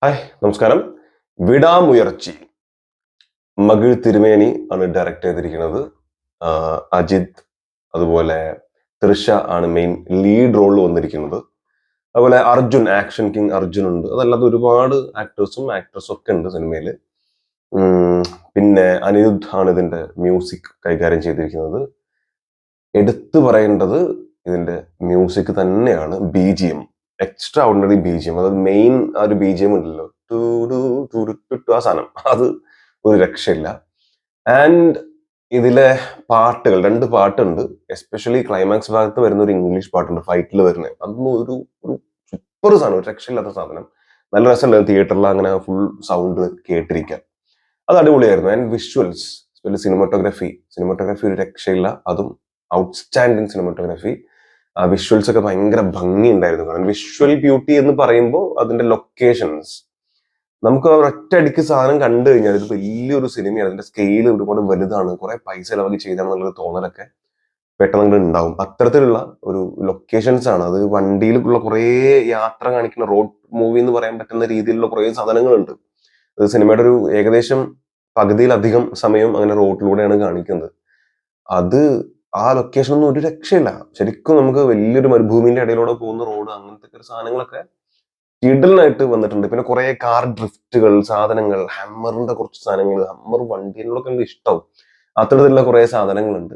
Hi നമസ്കാരം. വിടാമുയർച്ചി മകിഴ് തിരുമേനി ആണ് ഡയറക്റ്റ് ചെയ്തിരിക്കുന്നത്. അജിത് അതുപോലെ തൃഷ ആണ് മെയിൻ ലീഡ് റോളിൽ വന്നിരിക്കുന്നത്. അതുപോലെ അർജുൻ, ആക്ഷൻ കിങ് അർജുൻ ഉണ്ട്. അതല്ലാതെ ഒരുപാട് ആക്ടേഴ്സും ആക്ട്രസും ഒക്കെ ഉണ്ട് സിനിമയിൽ. പിന്നെ അനിരുദ്ധ് ആണ് ഇതിന്റെ മ്യൂസിക് കൈകാര്യം ചെയ്തിരിക്കുന്നത്. എടുത്തു പറയേണ്ടത് ഇതിന്റെ മ്യൂസിക് തന്നെയാണ്. BGM, extraordinary BGM. അതായത് മെയിൻ ആ ഒരു BGM ഉണ്ടല്ലോ, ടു ടു ടു ടു ടു, ആ സാധനം, അത് ഒരു രക്ഷയില്ല. ആൻഡ് ഇതിലെ പാട്ടുകൾ, 2 പാട്ടുണ്ട്. എസ്പെഷ്യലി ക്ലൈമാക്സ് ഭാഗത്ത് വരുന്ന ഒരു ഇംഗ്ലീഷ് പാട്ടുണ്ട്, ഫൈറ്റിൽ വരുന്നത്. അതൊന്നും ഒരു ഒരു സൂപ്പർ സാധനം, ഒരു രക്ഷയില്ലാത്ത സാധനം. നല്ല രസമുണ്ടായിരുന്നു തിയേറ്ററിൽ അങ്ങനെ ഫുൾ സൗണ്ട് കേട്ടിരിക്കാൻ. അത് അടിപൊളിയായിരുന്നു. ആൻഡ് വിഷ്വൽസ്, സിനിമോട്ടോഗ്രാഫി ഒരു രക്ഷയില്ല. അതും ഔട്ട്സ്റ്റാൻഡിങ് സിനിമോട്ടോഗ്രാഫി. വിഷ്വൽസ് ഒക്കെ ഭയങ്കര ഭംഗി ഉണ്ടായിരുന്നു. കാരണം വിഷ്വൽ ബ്യൂട്ടി എന്ന് പറയുമ്പോൾ അതിന്റെ ലൊക്കേഷൻസ്, നമുക്ക് ഒറ്റയടിക്ക് സാധനം കണ്ടു കഴിഞ്ഞാൽ ഇത് വലിയൊരു സിനിമയാണ്, അതിന്റെ സ്കെയിൽ ഒരുപാട് വലുതാണ്, കുറെ പൈസ ചെലവാക്കി ചെയ്താണെന്നുള്ളൊരു തോന്നലൊക്കെ പെട്ടെന്ന് ഉണ്ടാവും. അത്തരത്തിലുള്ള ഒരു ലൊക്കേഷൻസ് ആണ് അത്. വണ്ടിയിലുള്ള കുറെ യാത്ര കാണിക്കുന്ന റോഡ് മൂവി എന്ന് പറയാൻ പറ്റുന്ന രീതിയിലുള്ള കുറെ സാധനങ്ങളുണ്ട്. അത് സിനിമയുടെ ഒരു ഏകദേശം പകുതിയിലധികം സമയം അങ്ങനെ റോഡിലൂടെയാണ് കാണിക്കുന്നത്. അത് ആ ലൊക്കേഷൻ ഒന്നും ഒരു രക്ഷയില്ല. ശരിക്കും നമുക്ക് വലിയൊരു മരുഭൂമിന്റെ ഇടയിലൂടെ പോകുന്ന റോഡ്, അങ്ങനത്തെ സാധനങ്ങളൊക്കെ കിടലായിട്ട് വന്നിട്ടുണ്ട്. പിന്നെ കുറെ കാർ ഡ്രിഫ്റ്റുകൾ, സാധനങ്ങൾ, ഹമ്മറിന്റെ കുറച്ച് സാധനങ്ങൾ, ഹമ്മർ വണ്ടികളൊക്കെ എനിക്ക് ഇഷ്ടവും. അത്തരത്തിലുള്ള കുറെ സാധനങ്ങളുണ്ട്.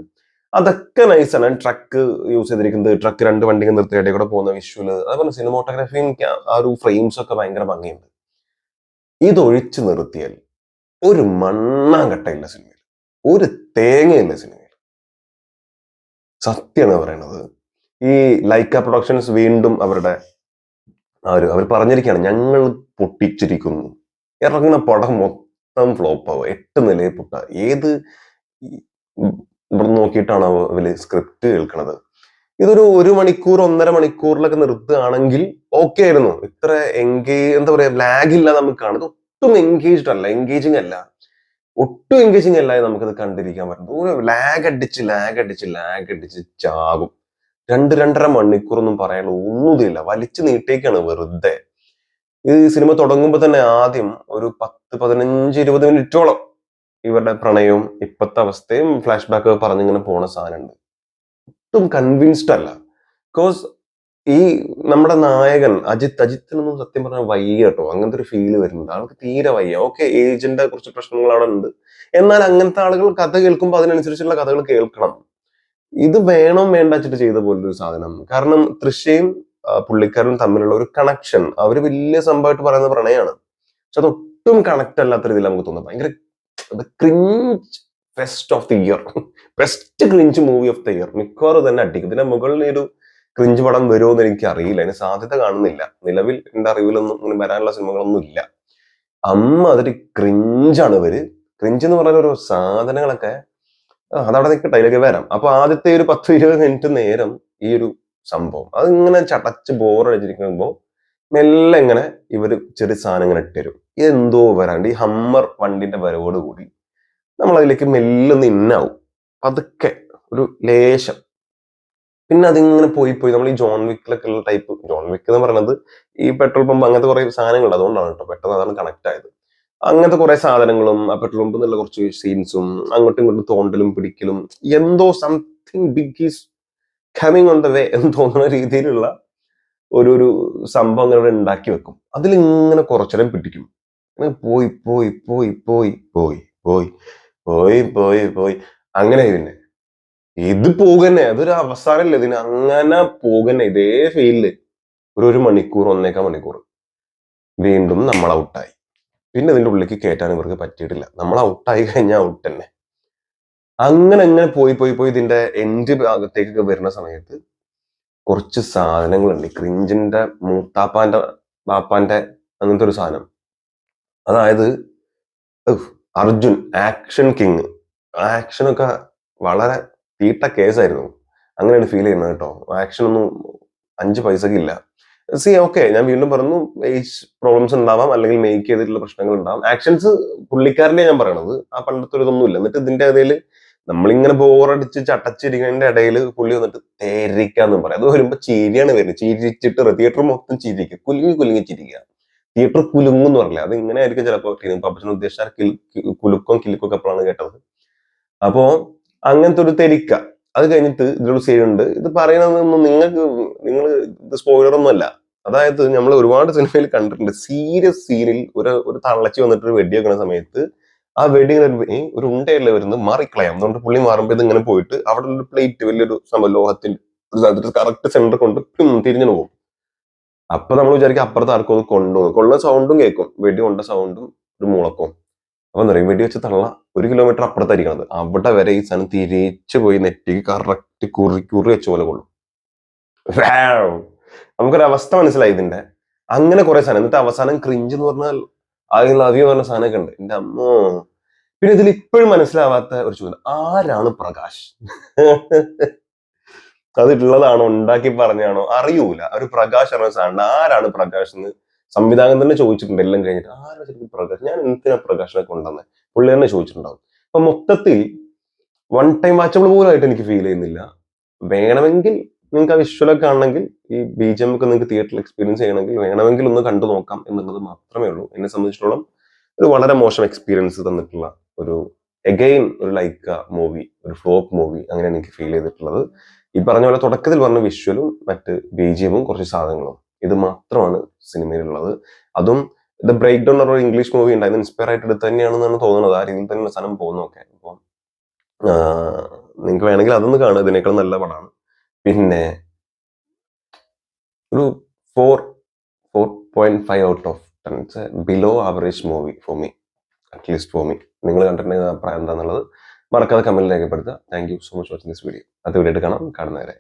അതൊക്കെ നൈസാണ്. ട്രക്ക് യൂസ് ചെയ്തിരിക്കുന്നത്, ട്രക്ക് 2 വണ്ടികൾ നിർത്തി ഇടയിൽ കൂടെ പോകുന്ന വിഷ്വല്, അതേപോലെ സിനിമോട്ടോഗ്രാഫി, എനിക്ക് ആ ഒരു ഫ്രെയിംസ് ഒക്കെ ഭയങ്കര ഭംഗിയുണ്ട്. ഇതൊഴിച്ചു നിർത്തിയാൽ ഒരു മണ്ണാങ്കട്ടയില്ല സിനിമയിൽ, ഒരു തേങ്ങയില്ല സിനിമയിൽ. സത്യമാണ് പറയണത്. ഈ ലൈക്ക പ്രൊഡക്ഷൻസ് വീണ്ടും അവർ പറഞ്ഞിരിക്കുകയാണ്, ഞങ്ങൾ പൊട്ടിച്ചിരിക്കുന്നു. ഇറങ്ങുന്ന പടം മൊത്തം ഫ്ലോപ്പ് ആവുക, 8 നിലയെ പൊട്ട. ഏത് ഇവിടെ നോക്കിയിട്ടാണ് അവര് സ്ക്രിപ്റ്റ് കേൾക്കണത്? ഇതൊരു 1 മണിക്കൂർ 1.5 മണിക്കൂറിലൊക്കെ നിർത്തുകയാണെങ്കിൽ ഓക്കെ ആയിരുന്നു. ഇത്ര എന്താ പറയാ, ലാഗ് ഇല്ല നമുക്ക് കാണും. ഒട്ടും എൻഗേജ്ഡ് അല്ല, എൻഗേജിങ് അല്ല, ഒട്ടും എൻഗേജിങ് അല്ല. നമുക്കത് കണ്ടിരിക്കാൻ പറ്റും. ലാഗ് അടിച്ച് ചാകും. 2-2.5 മണിക്കൂറൊന്നും പറയാനുള്ള ഒന്നുമില്ല, വലിച്ചു നീട്ടേക്കാണ് വെറുതെ. ഈ സിനിമ തുടങ്ങുമ്പോൾ തന്നെ ആദ്യം ഒരു 10-15-20 മിനിറ്റോളം ഇവരുടെ പ്രണയവും ഇപ്പോഴത്തെ അവസ്ഥയും ഫ്ലാഷ് ബാക്ക് പറഞ്ഞിങ്ങനെ പോണ സാധനമുണ്ട്. ഒട്ടും കൺവിൻസ്ഡ് അല്ല. ബിക്കോസ് ഈ നമ്മുടെ നായകൻ അജിത്തിനൊന്നും സത്യം പറഞ്ഞാൽ വയ്യ കേട്ടോ. അങ്ങനത്തെ ഒരു ഫീല് വരുന്നുണ്ട്. ആൾക്ക് തീരെ വയ്യ. ഓക്കെ, ഏജിന്റെ കുറച്ച് പ്രശ്നങ്ങൾ അവിടെ ഉണ്ട്. എന്നാൽ അങ്ങനത്തെ ആളുകൾ കഥ കേൾക്കുമ്പോൾ അതിനനുസരിച്ചുള്ള കഥകൾ കേൾക്കണം. ഇത് വേണം വേണ്ട വെച്ചിട്ട് ചെയ്ത പോലൊരു സാധനം. കാരണം തൃശ്ശയും പുള്ളിക്കാരനും തമ്മിലുള്ള ഒരു കണക്ഷൻ, അവര് വലിയ സംഭവമായിട്ട് പറയുന്ന പ്രണയമാണ്. പക്ഷെ അതൊട്ടും കണക്ട് അല്ലാത്ത രീതിയിൽ നമുക്ക് തോന്നുന്നു. ഭയങ്കര cringe fest of the year, best cringe movie of the year. മിക്കവാറും തന്നെ അടിക്കും. ഇതിന്റെ മുകളിൽ ഒരു ക്രിഞ്ച് പടം വരുമോ എന്ന് എനിക്ക് അറിയില്ല. അതിന് സാധ്യത കാണുന്നില്ല. നിലവിൽ എന്റെ അറിവിലൊന്നും ഇങ്ങനെ വരാനുള്ള സിനിമകളൊന്നും ഇല്ല. അതൊരു ക്രിഞ്ചാണ് ഇവര്. ക്രിഞ്ച് എന്ന് പറയുന്ന ഒരു സാധനങ്ങളൊക്കെ അതവിടെ നിൽക്കട്ടെ, അതിലേക്ക് വരാം. അപ്പൊ ആദ്യത്തെ ഒരു 10-20 മിനിറ്റ് നേരം ഈ ഒരു സംഭവം അതിങ്ങനെ ചടച്ച് ബോറടിച്ചിരിക്കുമ്പോ മെല്ലെ ഇങ്ങനെ ഇവര് ചെറിയ സാധനം ഇങ്ങനെ ഇട്ടുതരും. ഇതെന്തോ വരാണ്ട് ഈ ഹമ്മർ വണ്ടിന്റെ വരവോട് കൂടി നമ്മൾ അതിലേക്ക് മെല്ലൊന്ന് ഇന്നാവും, പതുക്കെ ഒരു ലേശം. പിന്നെ അതിങ്ങനെ പോയി നമ്മൾ ഈ ജോൺ വിക്കിലൊക്കെ ഉള്ള ടൈപ്പ്, ജോൺ വിക്ക് എന്ന് പറയുന്നത് ഈ പെട്രോൾ പമ്പ് അങ്ങനത്തെ കുറെ സാധനങ്ങളുണ്ട്, അതുകൊണ്ടാണ് കേട്ടോ പെട്ടെന്ന് അതാണ് കണക്ട് ആയത്. അങ്ങനത്തെ കുറെ സാധനങ്ങളും ആ പെട്രോൾ പമ്പ് എന്നുള്ള കുറച്ച് സീൻസും അങ്ങോട്ടും ഇങ്ങോട്ടും തോണ്ടലും പിടിക്കലും, എന്തോ something big is coming on the way എന്ന് തോന്നുന്ന രീതിയിലുള്ള ഒരു സംഭവം അങ്ങനെ ഉണ്ടാക്കി വെക്കും. അതിലിങ്ങനെ കുറച്ചേരം പിടിക്കും. പോയി പോയി പോയി പോയി പോയി പോയി പോയി പോയി പോയി അങ്ങനെ പിന്നെ ഇത് പോകുന്നെ, അതൊരു അവസാനല്ലേ ഇതിന്, അങ്ങനെ പോകുന്നെ ഇതേ ഫീലില് ഒരു മണിക്കൂർ 1.25 മണിക്കൂർ. വീണ്ടും നമ്മൾ ഔട്ടായി. പിന്നെ ഇതിന്റെ ഉള്ളിലേക്ക് കയറ്റാൻ ഇവർക്ക് പറ്റിയിട്ടില്ല. നമ്മൾ ഔട്ടായി കഴിഞ്ഞാൽ ഔട്ട് തന്നെ. അങ്ങനെ പോയി പോയി പോയി ഇതിന്റെ എൻഡ് ഭാഗത്തേക്കൊക്കെ വരുന്ന സമയത്ത് കുറച്ച് സാധനങ്ങളുണ്ട്. ക്രിഞ്ചിന്റെ മൂത്താപ്പാന്റെ ബാപ്പാന്റെ അങ്ങനത്തെ ഒരു സാധനം. അതായത് അർജുൻ, ആക്ഷൻ കിങ്, ആക്ഷനൊക്കെ വളരെ തീട്ട കേസായിരുന്നു. അങ്ങനെയാണ് ഫീൽ ചെയ്യുന്നത് കേട്ടോ. ആക്ഷൻ ഒന്നും 5 പൈസക്ക് ഇല്ല. ഓക്കെ, ഞാൻ വീണ്ടും പറഞ്ഞു, ഏജ് പ്രോബ്ലംസ് ഉണ്ടാവാം, അല്ലെങ്കിൽ മേക്ക് ചെയ്തിട്ടുള്ള പ്രശ്നങ്ങൾ ഉണ്ടാവാം. ആക്ഷൻസ് പുള്ളിക്കാരനെ ഞാൻ പറയണത്, ആ പണ്ടത്തെ ഒരു ഇതൊന്നും ഇല്ല. എന്നിട്ട് ഇതിന്റെ ഇടയിൽ നമ്മളിങ്ങനെ ബോറടിച്ച് ചട്ടച്ചിരിക്കുന്നതിന്റെ ഇടയിൽ പുള്ളി വന്നിട്ട് തേരിക്കാന്നും പറയാം. അത് വരുമ്പോ ചിരിയാണ് വരുന്നത്. ചിരിച്ചിട്ട് തിയേറ്റർ മൊത്തം ചിരിക്കുക, കുലുങ്ങി ചിരിക്കുക. തിയേറ്റർ കുലുങ്ങും എന്ന് പറഞ്ഞില്ല, അത് ഇങ്ങനെ ആയിരിക്കും ചിലപ്പോൾ പബ്ജൻ ഉദ്ദേശിച്ച കുലുക്കും കിലുക്കും ഒക്കെ അപ്പോഴാണ് കേട്ടത്. അപ്പോ അങ്ങനത്തെ ഒരു തെരിക്ക. അത് കഴിഞ്ഞിട്ട് ഇതിലൊരു സീനുണ്ട്, ഇത് പറയുന്നതൊന്നും നിങ്ങൾ ഇത് സ്പോയിലർ ഒന്നും അല്ല. അതായത് നമ്മൾ ഒരുപാട് സിനിമയിൽ കണ്ടിട്ടുണ്ട്, സീരിയസ് സീനിൽ ഒരു തള്ളച്ചി വന്നിട്ട് ഒരു വെടി വെക്കുന്ന സമയത്ത് ആ വെടി ഒരു ഉണ്ടയല്ലേ വരുന്നത്, മാറിക്കളയാം. അതുകൊണ്ട് പുള്ളി മാറുമ്പോൾ ഇത് ഇങ്ങനെ പോയിട്ട് അവിടെ ഒരു പ്ലേറ്റ് വലിയൊരു സംഭവം ലോഹത്തിൽ കറക്റ്റ് സെന്റർ കൊണ്ട് തിരിഞ്ഞു പോകും. അപ്പൊ നമ്മൾ വിചാരിക്കും അപ്പുറത്ത് ആർക്കും ഒന്ന് കൊണ്ടുപോകും, കൊള്ളുന്ന സൗണ്ടും കേൾക്കും, വെടി കൊണ്ട സൗണ്ടും ഒരു മുളക്കും. അപ്പൊ എന്താ പറയുക, വെടി വെച്ച് തള്ള 1 കിലോമീറ്റർ അപ്പുറത്തായിരിക്കണത്, അവിടെ വരെ ഈ സാധനം തിരിച്ചു പോയി നെറ്റിക്ക് കറക്റ്റ് കുറി വെച്ച പോലെ കൊള്ളും. നമുക്കൊരവസ്ഥ മനസ്സിലായി ഇതിന്റെ. അങ്ങനെ കുറെ സാധനം, എന്നിട്ട് അവസാനം ക്രിഞ്ച് എന്ന് പറഞ്ഞാൽ ഐ ലവ് യു പറഞ്ഞ സാധനമൊക്കെ ഉണ്ട്. എന്റെ അമ്മോ. പിന്നെ ഇതിൽ ഇപ്പോഴും മനസ്സിലാവാത്ത ഒരു ചോദ്യം, ആരാണ് പ്രകാശ്? അതിട്ടുള്ളതാണോ, ഉണ്ടാക്കി പറഞ്ഞാണോ അറിയൂല. ഒരു പ്രകാശ് പറഞ്ഞ സാധനം, ആരാണ് പ്രകാശ് എന്ന് സംവിധാനം തന്നെ ചോദിച്ചിട്ടുണ്ട്. എല്ലാം കഴിഞ്ഞിട്ട് ആരാ ശരിക്കും പ്രകാശ്, ഞാൻ എന്തിനാ പ്രകാശിനെ കൊണ്ടുവന്നെ, പുള്ളി തന്നെ ചോദിച്ചിട്ടുണ്ടാവും. അപ്പൊ മൊത്തത്തിൽ 1 ടൈം വാച്ചബിൾ പോലും ആയിട്ട് എനിക്ക് ഫീൽ ചെയ്യുന്നില്ല. വേണമെങ്കിൽ നിങ്ങൾക്ക് ആ വിഷ്വലൊക്കെ കാണണമെങ്കിൽ, ഈ BGM ഒക്കെ നിങ്ങൾക്ക് തിയേറ്ററിൽ എക്സ്പീരിയൻസ് ചെയ്യണമെങ്കിൽ വേണമെങ്കിൽ ഒന്ന് കണ്ടു നോക്കാം എന്നുള്ളത് മാത്രമേ ഉള്ളൂ. എന്നെ സംബന്ധിച്ചിടത്തോളം ഒരു വളരെ മോശം എക്സ്പീരിയൻസ് തന്നിട്ടുള്ള ഒരു ഒരു ലൈക്ക മൂവി, ഒരു ഫ്ലോപ്പ് മൂവി, അങ്ങനെയാണ് എനിക്ക് ഫീൽ ചെയ്തിട്ടുള്ളത്. ഈ പറഞ്ഞ പോലെ തുടക്കത്തിൽ പറഞ്ഞ വിഷ്വലും മറ്റ് BGM കുറച്ച് സാധനങ്ങളും, ഇത് മാത്രമാണ് സിനിമയിലുള്ളത്. അതും ദ ബ്രേക്ക് ഡൗൺ ഒരു ഇംഗ്ലീഷ് മൂവി ഉണ്ടായിരുന്നു, ഇൻസ്പയർ ആയിട്ട് എടുത്ത് തന്നെയാണെന്നാണ് തോന്നുന്നത്. ആ രീതിയിൽ തന്നെ സാധനം പോകുന്നൊക്കെ. അപ്പം നിങ്ങൾക്ക് വേണമെങ്കിൽ അതൊന്ന് കാണുക, ഇതിനേക്കാൾ നല്ല പടമാണ്. പിന്നെ ഒരു 4.5 out of 10. It's A below average movie for me, at least for me. നിങ്ങൾ കണ്ടിട്ടുണ്ടെങ്കിൽ അഭിപ്രായം എന്താണെന്നുള്ളത് മറക്കാതെ കമന്റിൽ രേഖപ്പെടുത്തുക. Thank you so much watching this video. അടുത്ത വീഡിയോ ആയിട്ട് കാണാം. കാണുന്നവരെ